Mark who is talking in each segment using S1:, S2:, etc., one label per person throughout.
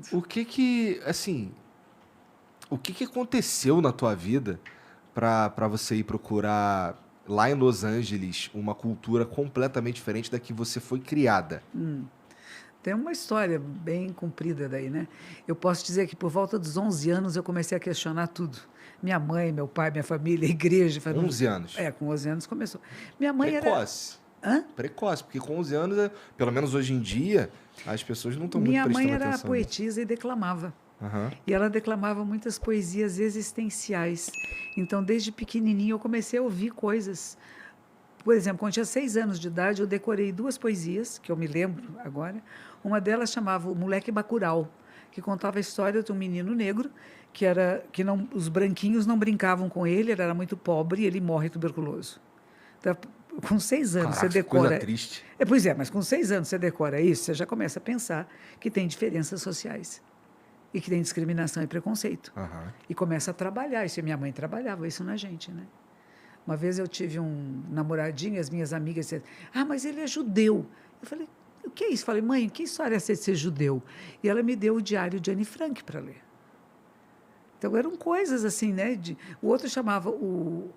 S1: falando.
S2: Assim, o que aconteceu na tua vida para você ir procurar lá em Los Angeles uma cultura completamente diferente da que você foi criada?
S1: Tem uma história bem comprida daí, né? Eu posso dizer que por volta dos 11 anos eu comecei a questionar tudo. Minha mãe, meu pai, minha família, a igreja.
S2: 11 anos.
S1: Com 11 anos começou. Minha mãe era...
S2: Precoce.
S1: Hã?
S2: Precoce, porque com 11 anos, pelo menos hoje em dia, as pessoas não estão muito
S1: Minha mãe
S2: prestando
S1: era
S2: atenção nisso.
S1: poetisa e declamava.
S2: Aham.
S1: E ela declamava muitas poesias existenciais. Então, desde pequenininho, eu comecei a ouvir coisas. Por exemplo, quando eu tinha 6 anos de idade, eu decorei 2 poesias, que eu me lembro agora. Uma delas chamava O Moleque Bacurau, que contava a história de um menino negro que não, os branquinhos não brincavam com ele era muito pobre e ele morre tuberculoso. Então, com 6 anos
S2: Caraca,
S1: você
S2: que coisa
S1: decora...
S2: triste.
S1: Pois é, mas com 6 anos você decora isso, você já começa a pensar que tem diferenças sociais e que tem discriminação e preconceito.
S2: Aham.
S1: E começa a trabalhar isso. E minha mãe trabalhava isso na gente, né? Uma vez eu tive um namoradinho e as minhas amigas disseram, mas ele é judeu. Eu falei, o que é isso? Eu falei, mãe, que história é essa de ser judeu? E ela me deu o diário de Anne Frank para ler. Então, eram coisas assim, né? O outro chamava o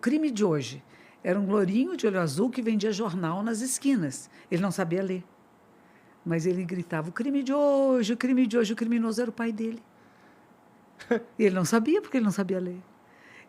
S1: Crime de Hoje. Era um lourinho de olho azul que vendia jornal nas esquinas. Ele não sabia ler. Mas ele gritava, o crime de hoje, o crime de hoje. O criminoso era o pai dele. E ele não sabia, porque ele não sabia ler.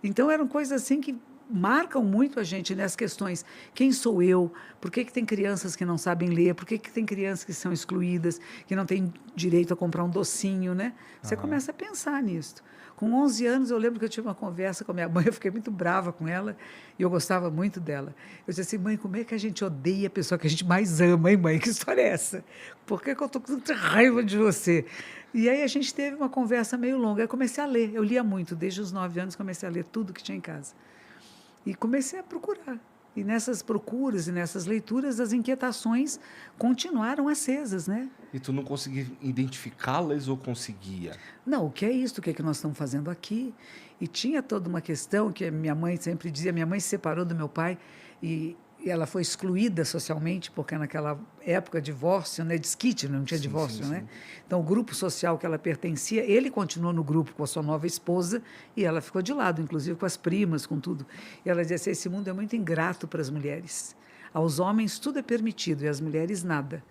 S1: Então, eram coisas assim que marcam muito a gente nessas questões. Quem sou eu? Por que tem crianças que não sabem ler? Por que tem crianças que são excluídas, que não têm direito a comprar um docinho, né? Você começa a pensar nisso. Com 11 anos, eu lembro que eu tive uma conversa com a minha mãe, eu fiquei muito brava com ela, e eu gostava muito dela. Eu disse assim, mãe, como é que a gente odeia a pessoa que a gente mais ama, hein, mãe? Que história é essa? Por que eu estou com tanta raiva de você? E aí a gente teve uma conversa meio longa. Eu comecei a ler, eu lia muito, desde os 9 anos comecei a ler tudo que tinha em casa. E comecei a procurar. E nessas procuras e nessas leituras, as inquietações continuaram acesas, né?
S2: E tu não conseguia identificá-las ou conseguia?
S1: Não, o que é isso? O que é que nós estamos fazendo aqui? E tinha toda uma questão que a minha mãe sempre dizia, minha mãe se separou do meu pai e ela foi excluída socialmente, porque naquela época, divórcio, né, desquite, não tinha divórcio, né? Então, o grupo social que ela pertencia, ele continuou no grupo com a sua nova esposa e ela ficou de lado, inclusive com as primas, com tudo. E ela dizia assim, esse mundo é muito ingrato para as mulheres. Aos homens tudo é permitido e às mulheres nada.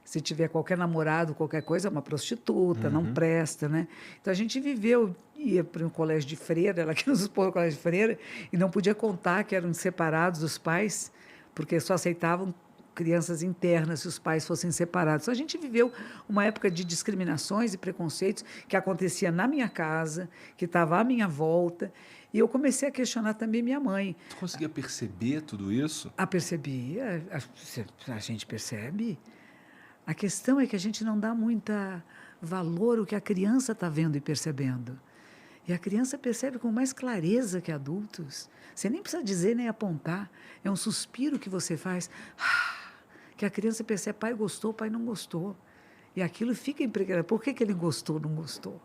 S1: Se tiver qualquer namorado, qualquer coisa, é uma prostituta, não presta, né? Então, a gente viveu, ia para um colégio de freira, ela que nos expôs no colégio de freira, e não podia contar que eram separados os pais, porque só aceitavam crianças internas se os pais fossem separados. Então, a gente viveu uma época de discriminações e preconceitos que acontecia na minha casa, que estava à minha volta, e eu comecei a questionar também minha mãe.
S2: Tu conseguia perceber tudo isso?
S1: Percebia, a gente percebe. A questão é que a gente não dá muita valor ao que a criança está vendo e percebendo. E a criança percebe com mais clareza que adultos. Você nem precisa dizer nem apontar. É um suspiro que você faz. Que a criança percebe, pai gostou, pai não gostou. E aquilo fica impregnado. Por que ele gostou, não gostou?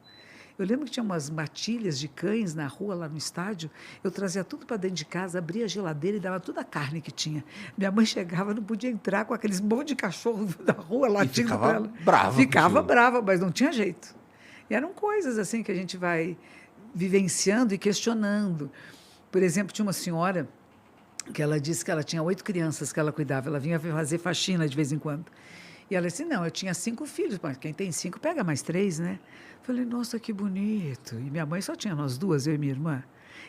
S1: Eu lembro que tinha umas matilhas de cães na rua, lá no estádio. Eu trazia tudo para dentro de casa, abria a geladeira e dava toda a carne que tinha. Minha mãe chegava, não podia entrar com aqueles monte de cachorro da rua latindo para ela.
S2: Brava.
S1: Ficava brava, mas não tinha jeito. E eram coisas assim que a gente vai vivenciando e questionando. Por exemplo, tinha uma senhora que ela disse que ela tinha 8 crianças que ela cuidava. Ela vinha fazer faxina de vez em quando. E ela disse, não, eu tinha 5 filhos, mas quem tem 5 pega mais 3, né? Falei, nossa, que bonito. E minha mãe só tinha nós 2, eu e minha irmã.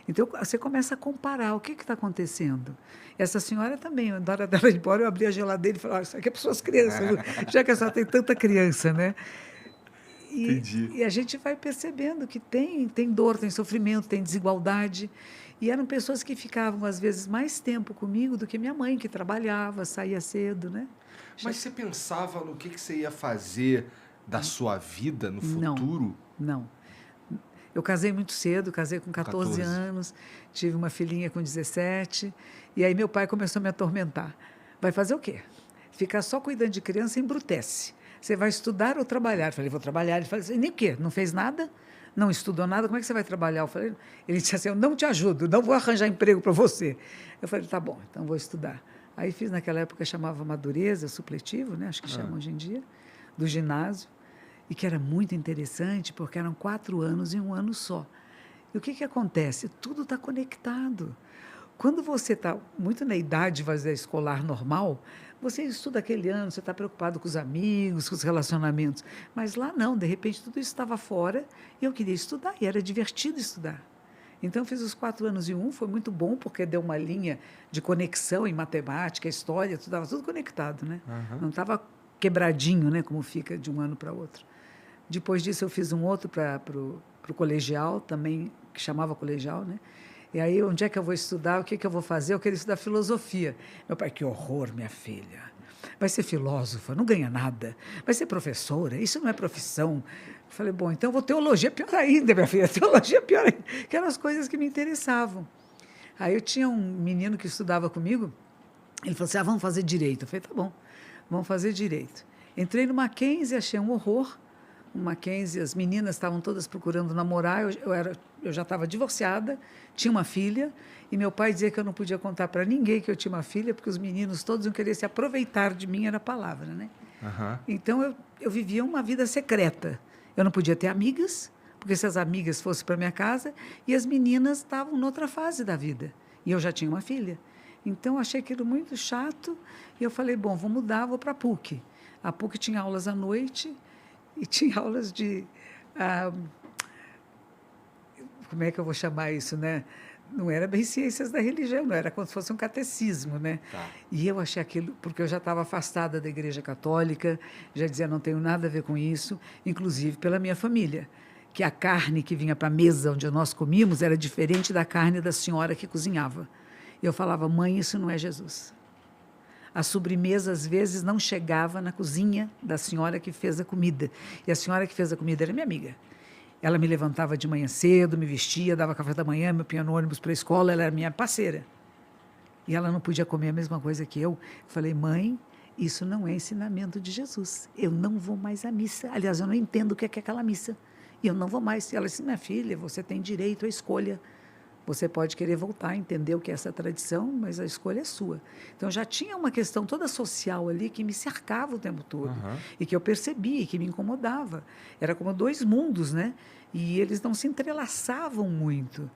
S1: Então, você começa a comparar o que está acontecendo. Essa senhora também, na hora dela ir embora, eu abri a geladeira e falei, isso aqui é para suas crianças, já que a senhora tem tanta criança, né? E a gente vai percebendo que tem dor, tem sofrimento, tem desigualdade. E eram pessoas que ficavam, às vezes, mais tempo comigo do que minha mãe, que trabalhava, saía cedo, né?
S2: Mas você pensava no que você ia fazer da sua vida no futuro?
S1: Não. Eu casei muito cedo, casei com 14 anos, tive uma filhinha com 17, e aí meu pai começou a me atormentar. Vai fazer o quê? Ficar só cuidando de criança embrutece. Você vai estudar ou trabalhar? Eu falei, vou trabalhar. Ele falou assim, nem o quê? Não fez nada? Não estudou nada? Como é que você vai trabalhar? Eu falei, ele disse assim, eu não te ajudo, não vou arranjar emprego para você. Eu falei, tá bom, então vou estudar. Aí fiz, naquela época, chamava Madureza, supletivo, né? Acho que chama hoje em dia, do ginásio. e que era muito interessante, porque eram 4 anos em um ano só. E o que que acontece? Tudo está conectado. Quando você está muito na idade fazer escolar normal, você estuda aquele ano, você está preocupado com os amigos, com os relacionamentos. Mas lá não, de repente tudo isso estava fora e eu queria estudar, e era divertido estudar. Então, eu fiz os 4 anos em um, foi muito bom, porque deu uma linha de conexão em matemática, história, tudo estava tudo conectado, né?
S2: Aham.
S1: Não estava quebradinho, né, como fica de um ano para outro. Depois disso, eu fiz um outro para o colegial, também, que chamava colegial, né? E aí, onde é que eu vou estudar? O que que eu vou fazer? Eu queria estudar filosofia. Meu pai, que horror, minha filha. Vai ser filósofa, não ganha nada. Vai ser professora, isso não é profissão. Eu falei, bom, então eu vou teologia, pior ainda, minha filha. Teologia, pior ainda. Que eram as coisas que me interessavam. Aí eu tinha um menino que estudava comigo, ele falou assim, vamos fazer direito. Eu falei, tá bom, vamos fazer direito. Entrei no Mackenzie, achei um horror. No Mackenzie, as meninas estavam todas procurando namorar, eu já estava divorciada, tinha uma filha, e meu pai dizia que eu não podia contar para ninguém que eu tinha uma filha, porque os meninos todos iam querer se aproveitar de mim, era a palavra, né?
S2: Aham.
S1: Então, eu vivia uma vida secreta. Eu não podia ter amigas, porque se as amigas fossem para minha casa, e as meninas estavam noutra fase da vida, e eu já tinha uma filha. Então, eu achei aquilo muito chato, e eu falei, bom, vou mudar, vou para a PUC. A PUC tinha aulas à noite, e tinha aulas de... como é que eu vou chamar isso, né? Não era bem ciências da religião, não era como se fosse um catecismo, né?
S2: Tá.
S1: E eu achei aquilo, porque eu já estava afastada da Igreja Católica, já dizia, não tenho nada a ver com isso, inclusive pela minha família, que a carne que vinha para a mesa onde nós comíamos era diferente da carne da senhora que cozinhava. E eu falava, mãe, isso não é Jesus. A sobremesa, às vezes, não chegava na cozinha da senhora que fez a comida. E a senhora que fez a comida era minha amiga. Ela me levantava de manhã cedo, me vestia, dava café da manhã, me punha no ônibus para a escola, ela era minha parceira. E ela não podia comer a mesma coisa que eu. Eu falei, mãe, isso não é ensinamento de Jesus. Eu não vou mais à missa. Aliás, eu não entendo o que é aquela missa. E eu não vou mais. E ela disse, minha filha, você tem direito à escolha. Você pode querer voltar a entender o que é essa tradição, mas a escolha é sua. Então, já tinha uma questão toda social ali que me cercava o tempo todo.
S2: Aham.
S1: E que eu percebia, e que me incomodava. Era como 2 mundos, né? E eles não se entrelaçavam muito.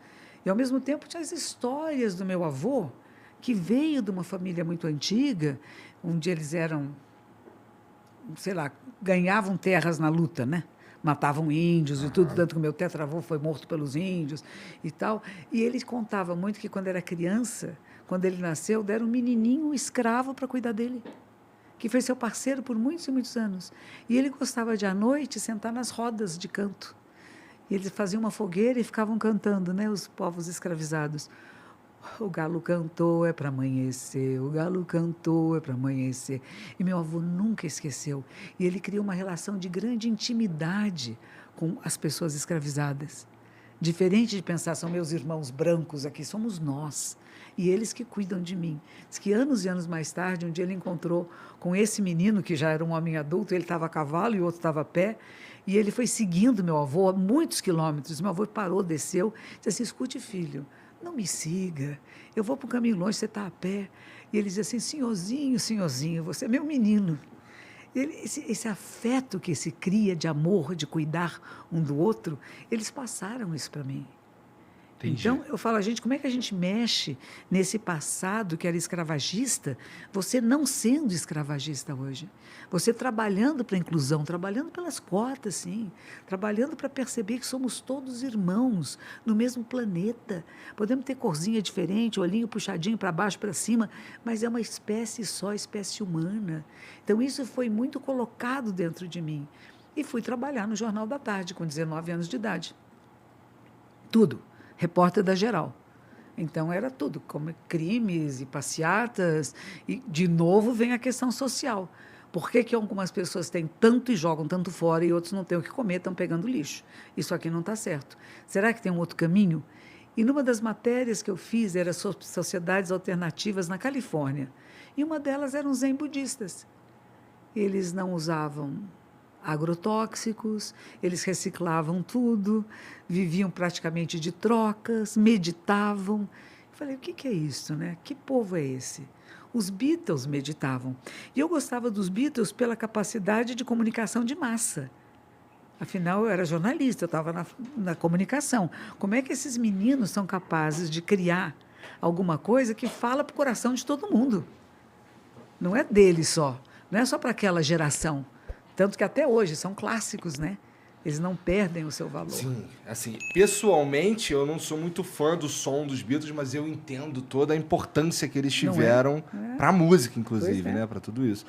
S1: E, ao mesmo tempo, tinha as histórias do meu avô, que veio de uma família muito antiga, onde eles eram, sei lá, ganhavam terras na luta, né? Matavam índios e tudo, tanto que o meu tetravô foi morto pelos índios e tal. E ele contava muito que, quando era criança, quando ele nasceu, deram um menininho escravo para cuidar dele, que foi seu parceiro por muitos e muitos anos. E ele gostava de, à noite, sentar nas rodas de canto. E eles faziam uma fogueira e ficavam cantando, né, os povos escravizados. O galo cantou, é para amanhecer, o galo cantou, é para amanhecer. E meu avô nunca esqueceu. E ele criou uma relação de grande intimidade com as pessoas escravizadas. Diferente de pensar, são meus irmãos brancos aqui, somos nós. E eles que cuidam de mim. Diz que anos e anos mais tarde, um dia ele encontrou com esse menino, que já era um homem adulto, ele estava a cavalo e o outro estava a pé, e ele foi seguindo meu avô a muitos quilômetros. Meu avô parou, desceu, disse assim, escute, filho, não me siga, eu vou para um caminho longe, você está a pé. E ele dizia assim, senhorzinho, senhorzinho, você é meu menino. Esse afeto que se cria de amor, de cuidar um do outro, eles passaram isso para mim.
S2: Entendi.
S1: Então, eu falo, gente, como é que a gente mexe nesse passado que era escravagista, você não sendo escravagista hoje? Você trabalhando para a inclusão, trabalhando pelas cotas, sim, trabalhando para perceber que somos todos irmãos no mesmo planeta. Podemos ter corzinha diferente, olhinho puxadinho para baixo, para cima, mas é uma espécie só, espécie humana. Então, isso foi muito colocado dentro de mim. E fui trabalhar no Jornal da Tarde, com 19 anos de idade. Tudo. Repórter da Geral. Então, era tudo, como crimes e passeatas. E, de novo, vem a questão social. Por que que algumas pessoas têm tanto e jogam tanto fora e outros não têm o que comer, estão pegando lixo? Isso aqui não está certo. Será que tem um outro caminho? E numa das matérias que eu fiz era sobre sociedades alternativas na Califórnia. E uma delas eram os zen budistas. Eles não usavam agrotóxicos, eles reciclavam tudo, viviam praticamente de trocas, meditavam. Eu falei, o que é isso, né? Que povo é esse? Os Beatles meditavam. E eu gostava dos Beatles pela capacidade de comunicação de massa. Afinal, eu era jornalista, eu estava na comunicação. Como é que esses meninos são capazes de criar alguma coisa que fala para o coração de todo mundo? Não é deles só, não é só para aquela geração. Tanto que até hoje são clássicos, né? Eles não perdem o seu valor.
S2: Sim, assim, pessoalmente eu não sou muito fã do som dos Beatles, mas eu entendo toda a importância que eles
S1: Não é?
S2: tiveram
S1: É.
S2: pra música, inclusive,
S1: Pois é.
S2: né, pra tudo isso.